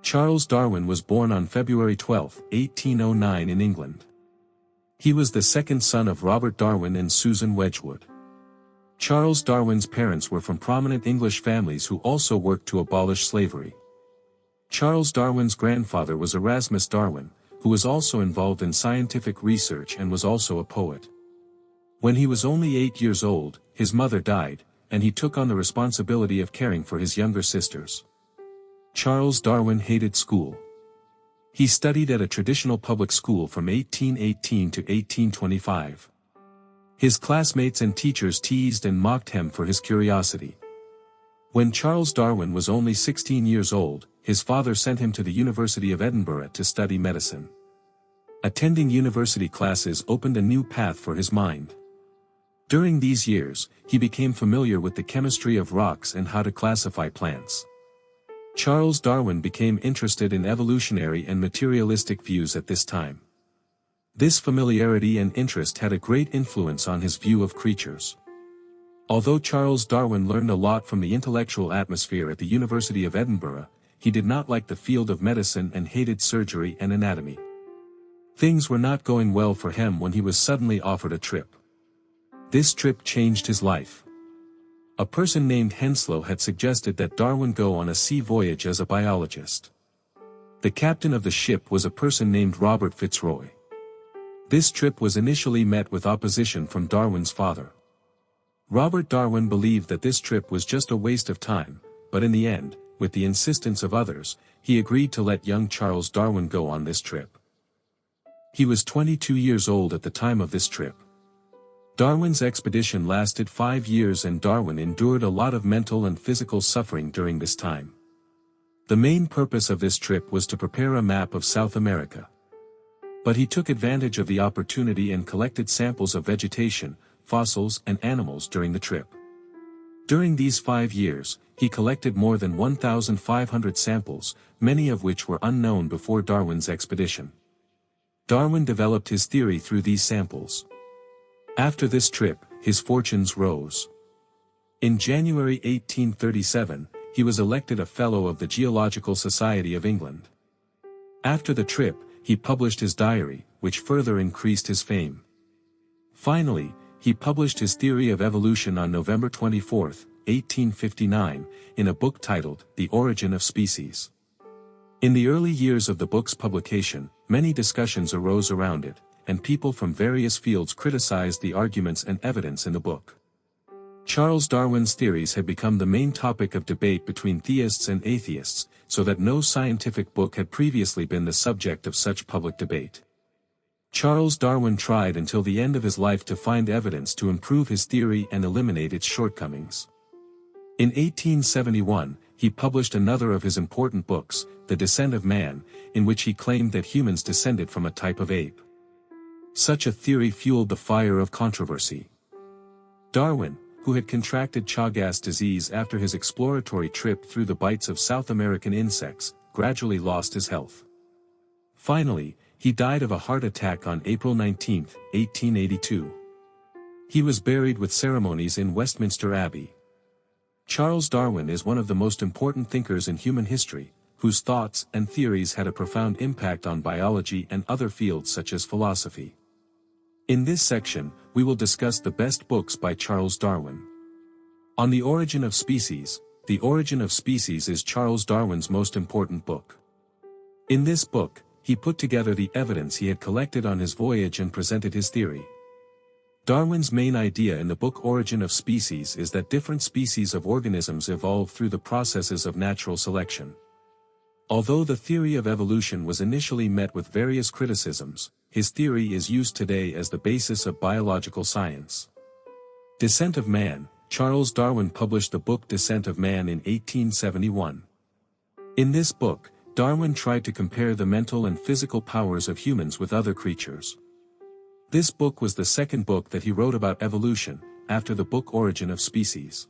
Charles Darwin was born on February 12, 1809 in England. He was the second son of Robert Darwin and Susan Wedgwood. Charles Darwin's parents were from prominent English families who also worked to abolish slavery. Charles Darwin's grandfather was Erasmus Darwin, who was also involved in scientific research and was also a poet. When he was only 8 years old, his mother died, and he took on the responsibility of caring for his younger sisters. Charles Darwin hated school. He studied at a traditional public school from 1818 to 1825. His classmates and teachers teased and mocked him for his curiosity. When Charles Darwin was only 16 years old, his father sent him to the University of Edinburgh to study medicine. Attending university classes opened a new path for his mind. During these years, he became familiar with the chemistry of rocks and how to classify plants. Charles Darwin became interested in evolutionary and materialistic views at this time. This familiarity and interest had a great influence on his view of creatures. Although Charles Darwin learned a lot from the intellectual atmosphere at the University of Edinburgh, he did not like the field of medicine and hated surgery and anatomy. Things were not going well for him when he was suddenly offered a trip. This trip changed his life. A person named Henslow had suggested that Darwin go on a sea voyage as a biologist. The captain of the ship was a person named Robert Fitzroy. This trip was initially met with opposition from Darwin's father. Robert Darwin believed that this trip was just a waste of time, but in the end, with the insistence of others, he agreed to let young Charles Darwin go on this trip. He was 22 years old at the time of this trip. Darwin's expedition lasted 5 years and Darwin endured a lot of mental and physical suffering during this time. The main purpose of this trip was to prepare a map of South America. But he took advantage of the opportunity and collected samples of vegetation, fossils and animals during the trip. During these 5 years, he collected more than 1,500 samples, many of which were unknown before Darwin's expedition. Darwin developed his theory through these samples. After this trip, his fortunes rose. In January 1837, he was elected a Fellow of the Geological Society of England. After the trip, he published his diary, which further increased his fame. Finally, he published his theory of evolution on November 24, 1859, in a book titled The Origin of Species. In the early years of the book's publication, many discussions arose around it, and people from various fields criticized the arguments and evidence in the book. Charles Darwin's theories had become the main topic of debate between theists and atheists, so that no scientific book had previously been the subject of such public debate. Charles Darwin tried until the end of his life to find evidence to improve his theory and eliminate its shortcomings. In 1871, he published another of his important books, The Descent of Man, in which he claimed that humans descended from a type of ape. Such a theory fueled the fire of controversy. Darwin, who had contracted Chagas disease after his exploratory trip through the bites of South American insects, gradually lost his health. Finally, he died of a heart attack on April 19, 1882. He was buried with ceremonies in Westminster Abbey. Charles Darwin is one of the most important thinkers in human history, whose thoughts and theories had a profound impact on biology and other fields such as philosophy. In this section, we will discuss the best books by Charles Darwin. On the Origin of Species. The Origin of Species is Charles Darwin's most important book. In this book, he put together the evidence he had collected on his voyage and presented his theory. Darwin's main idea in the book Origin of Species is that different species of organisms evolve through the processes of natural selection. Although the theory of evolution was initially met with various criticisms, his theory is used today as the basis of biological science. Descent of Man. Charles Darwin published the book Descent of Man in 1871. In this book, Darwin tried to compare the mental and physical powers of humans with other creatures. This book was the second book that he wrote about evolution, after the book Origin of Species.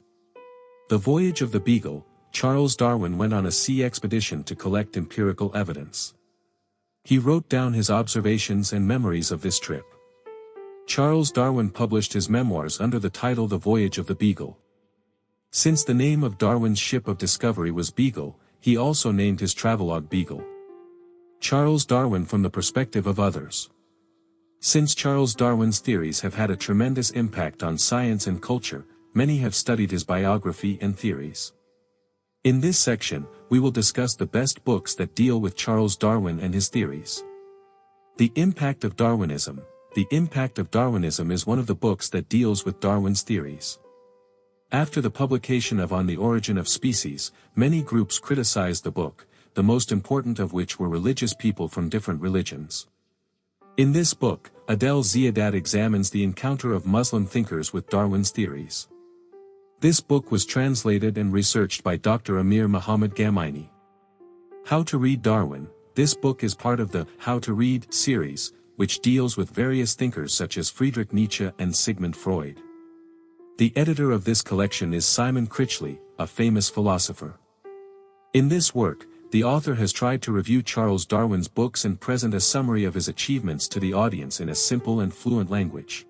The Voyage of the Beagle. Charles Darwin went on a sea expedition to collect empirical evidence. He wrote down his observations and memories of this trip. Charles Darwin published his memoirs under the title The Voyage of the Beagle. Since the name of Darwin's ship of discovery was Beagle, he also named his travelogue Beagle. Charles Darwin from the perspective of others. Since Charles Darwin's theories have had a tremendous impact on science and culture, many have studied his biography and theories. In this section, we will discuss the best books that deal with Charles Darwin and his theories. The Impact of Darwinism. The Impact of Darwinism is one of the books that deals with Darwin's theories. After the publication of On the Origin of Species, many groups criticized the book, the most important of which were religious people from different religions. In this book, Adel Ziadat examines the encounter of Muslim thinkers with Darwin's theories. This book was translated and researched by Dr. Amir Muhammad Gamaini. How to Read Darwin. This book is part of the How to Read series, which deals with various thinkers such as Friedrich Nietzsche and Sigmund Freud. The editor of this collection is Simon Critchley, a famous philosopher. In this work, the author has tried to review Charles Darwin's books and present a summary of his achievements to the audience in a simple and fluent language.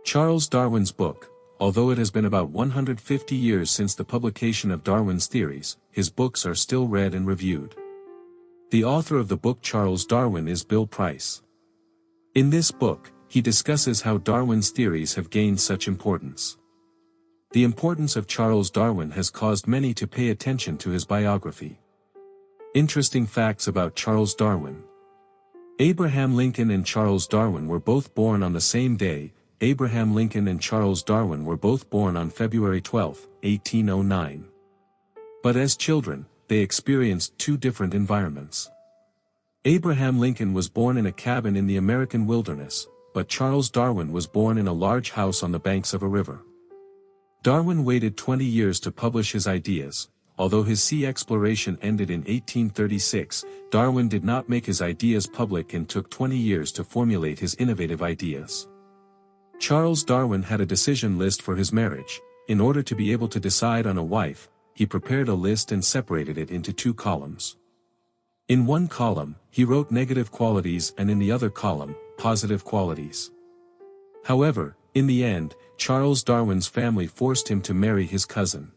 Charles Darwin's book. Although it has been about 150 years since the publication of Darwin's theories, his books are still read and reviewed. The author of the book Charles Darwin is Bill Price. In this book, he discusses how Darwin's theories have gained such importance. The importance of Charles Darwin has caused many to pay attention to his biography. Interesting facts about Charles Darwin. Abraham Lincoln and Charles Darwin were both born on the same day. Abraham Lincoln and Charles Darwin were both born on February 12, 1809. But as children, they experienced two different environments. Abraham Lincoln was born in a cabin in the American wilderness, but Charles Darwin was born in a large house on the banks of a river. Darwin waited 20 years to publish his ideas. Although his sea exploration ended in 1836, Darwin did not make his ideas public and took 20 years to formulate his innovative ideas. Charles Darwin had a decision list for his marriage. In order to be able to decide on a wife, he prepared a list and separated it into two columns. In one column, he wrote negative qualities and in the other column, positive qualities. However, in the end, Charles Darwin's family forced him to marry his cousin.